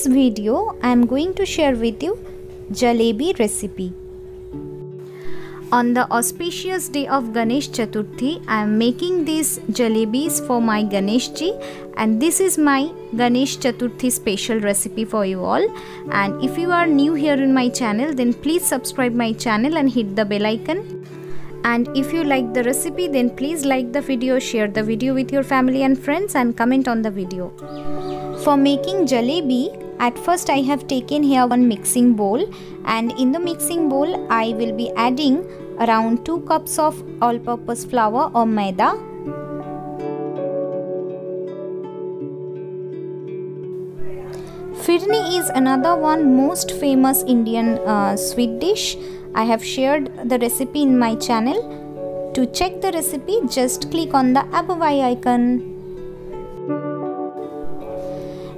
this video I am going to share with you jalebi recipe. On the auspicious day of Ganesh Chaturthi, I am making these jalebis for my Ganesh ji, and this is my Ganesh Chaturthi special recipe for you all. And if you are new here in my channel, then please subscribe my channel and hit the bell icon. And if you like the recipe, then please like the video, share the video with your family and friends, and comment on the video. For making jalebi, at first I have taken here one mixing bowl, and in the mixing bowl I will be adding around 2 cups of all-purpose flour or Maida. Firni is another one most famous Indian sweet dish. I have shared the recipe in my channel. To check the recipe, just click on the above icon.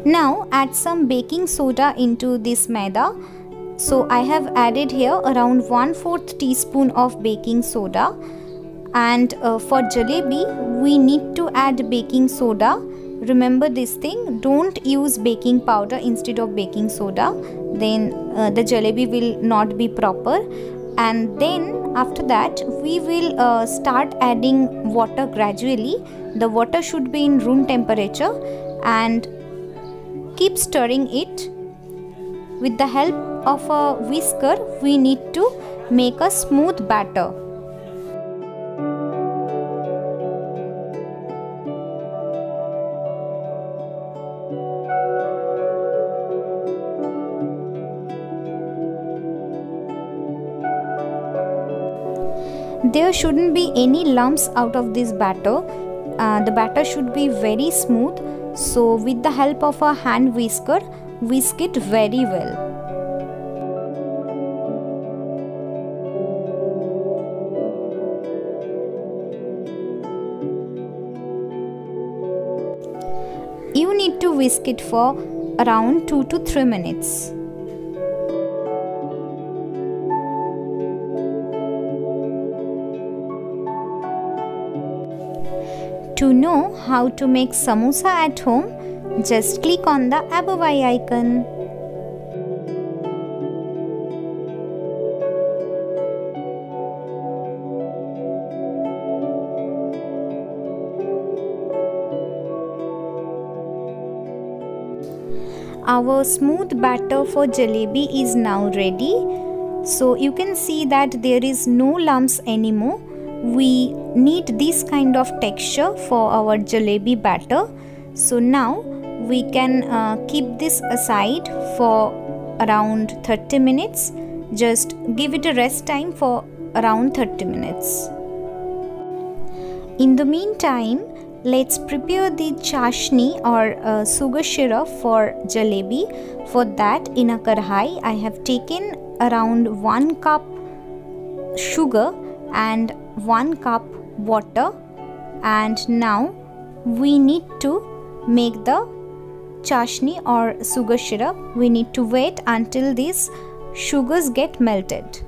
Now add some baking soda into this maida. So I have added here around 1/4 teaspoon of baking soda. And for jalebi, we need to add baking soda. Remember this thing, don't use baking powder instead of baking soda. Then the jalebi will not be proper. And then after that, we will start adding water gradually. The water should be in room temperature, and keep stirring it. With the help of a whisker, we need to make a smooth batter. There shouldn't be any lumps out of this batter. The batter should be very smooth. So with the help of a hand whisker, whisk it very well. You need to whisk it for around 2 to 3 minutes. To know how to make samosa at home, just click on the above icon. Our smooth batter for jalebi is now ready. So you can see that there is no lumps anymore. We need this kind of texture for our jalebi batter. So now we can keep this aside for around 30 minutes. Just give it a rest time for around 30 minutes. In the meantime, let's prepare the chashni or sugar syrup for jalebi. For that, in a karhai, I have taken around 1 cup sugar and 1 cup water, and now we need to make the chashni or sugar syrup. We need to wait until these sugars get melted.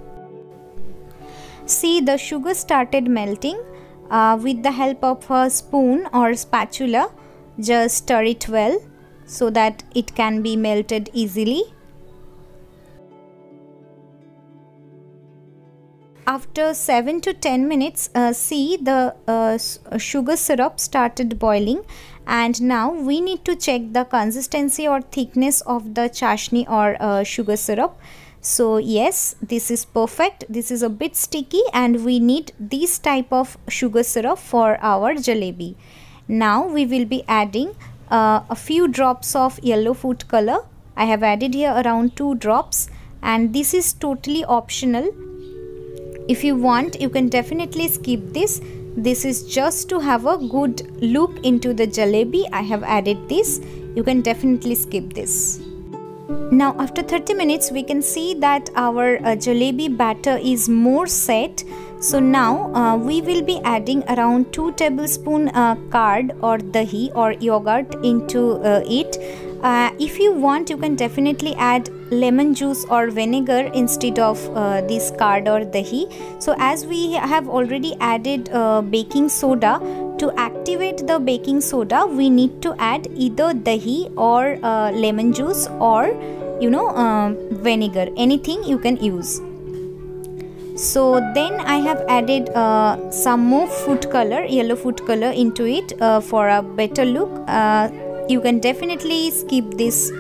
See, the sugar started melting. With the help of a spoon or spatula, just stir it well so that it can be melted easily. After 7 to 10 minutes, see the sugar syrup started boiling, and now we need to check the consistency or thickness of the chashni or sugar syrup. So yes, this is perfect. This is a bit sticky, and we need this type of sugar syrup for our jalebi. Now we will be adding a few drops of yellow food color. I have added here around 2 drops, and this is totally optional. If you want, you can definitely skip this. This is just to have a good look into the jalebi. I have added this. You can definitely skip this. Now after 30 minutes, we can see that our jalebi batter is more set. So now we will be adding around 2 tablespoons curd or dahi or yogurt into it. If you want, you can definitely add lemon juice or vinegar instead of this curd or dahi. So as we have already added baking soda to activate the baking soda, we need to add either dahi or lemon juice or vinegar, anything you can use. So then I have added some more food color, yellow food color into it for a better look. You can definitely skip this.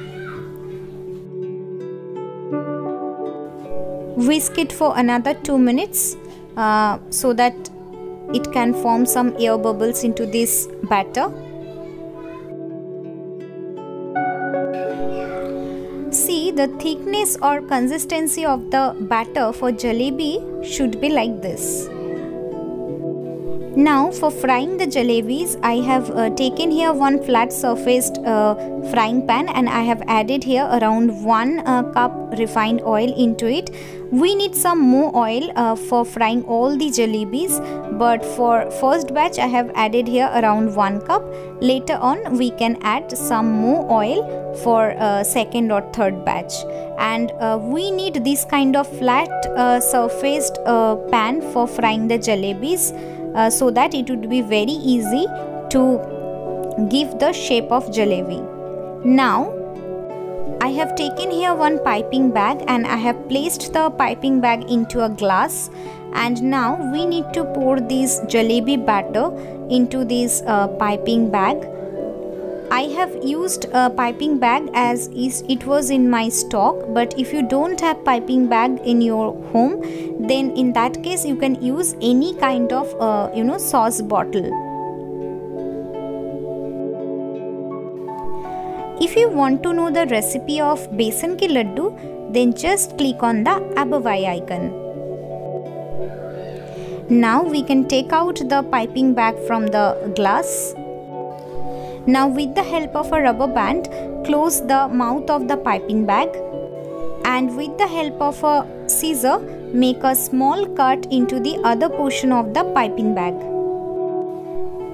Whisk it for another 2 minutes so that it can form some air bubbles into this batter. See, the thickness or consistency of the batter for jalebi should be like this. Now for frying the jalebis, I have taken here one flat surfaced frying pan, and I have added here around 1 cup refined oil into it. We need some more oil for frying all the jalebis, but for first batch I have added here around 1 cup. Later on we can add some more oil for second or third batch, and we need this kind of flat surfaced pan for frying the jalebis. So that it would be very easy to give the shape of jalebi. Now I have taken here one piping bag and I have placed the piping bag into a glass, and now we need to pour this jalebi batter into this piping bag. I have used a piping bag as it was in my stock, but if you don't have piping bag in your home, then in that case you can use any kind of sauce bottle. If you want to know the recipe of besan ki laddu, then just click on the above icon. Now we can take out the piping bag from the glass. Now with the help of a rubber band, close the mouth of the piping bag, and with the help of a scissor, make a small cut into the other portion of the piping bag.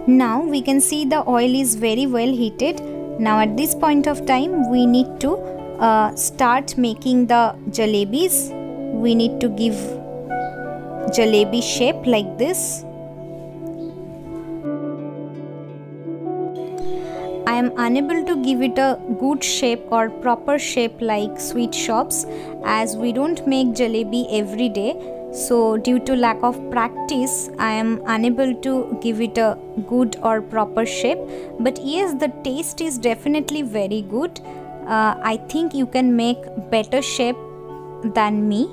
Now we can see the oil is very well heated. Now at this point of time we need to start making the jalebis. We need to give jalebi shape like this. I am unable to give it a good shape or proper shape like sweet shops, as we don't make jalebi every day. So due to lack of practice, I am unable to give it a good or proper shape. But yes, the taste is definitely very good. I think you can make better shape than me.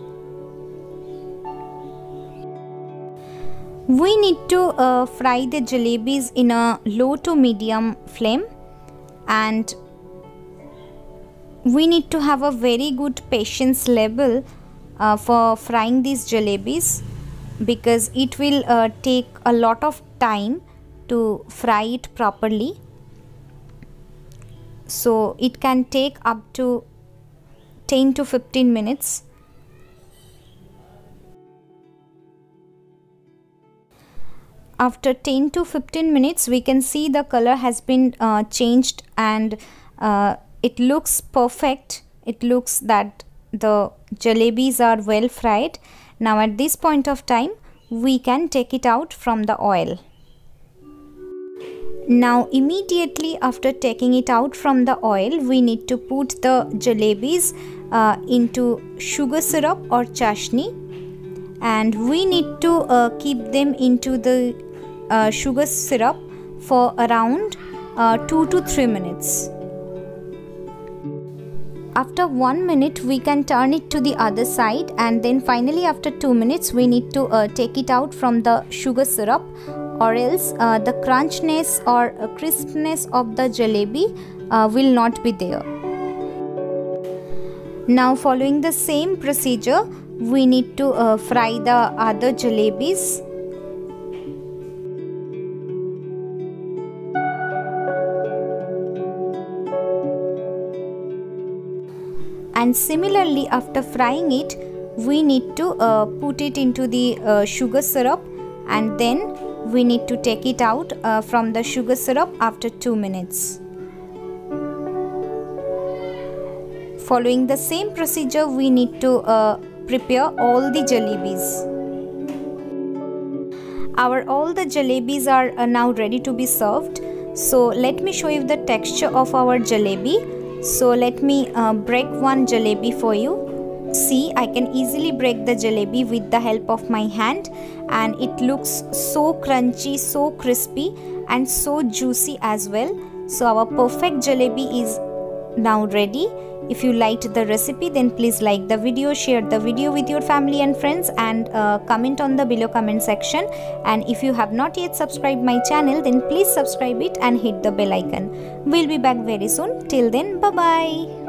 We need to fry the jalebis in a low to medium flame, and we need to have a very good patience level for frying these jalebis, because it will take a lot of time to fry it properly. So it can take up to 10 to 15 minutes. After 10 to 15 minutes, we can see the color has been changed, and it looks perfect. It looks that the jalebis are well fried. Now at this point of time, we can take it out from the oil. Now immediately after taking it out from the oil, we need to put the jalebis into sugar syrup or chashni, and we need to keep them into the sugar syrup for around 2 to 3 minutes. After 1 minute, we can turn it to the other side, and then finally after 2 minutes we need to take it out from the sugar syrup, or else the crunchness or crispness of the jalebi will not be there. Now following the same procedure, we need to fry the other jalebis. And similarly, after frying it, we need to put it into the sugar syrup, and then we need to take it out from the sugar syrup after 2 minutes. Following the same procedure, we need to prepare all the jalebis. Our all the jalebis are now ready to be served. So let me show you the texture of our jalebi. So let me break one jalebi for you. See, I can easily break the jalebi with the help of my hand, and it looks so crunchy, so crispy and so juicy as well. So our perfect jalebi is now ready. If you liked the recipe, then please like the video, share the video with your family and friends, and comment on the below comment section. And if you have not yet subscribed my channel, then please subscribe it and hit the bell icon. We'll be back very soon. Till then, bye bye.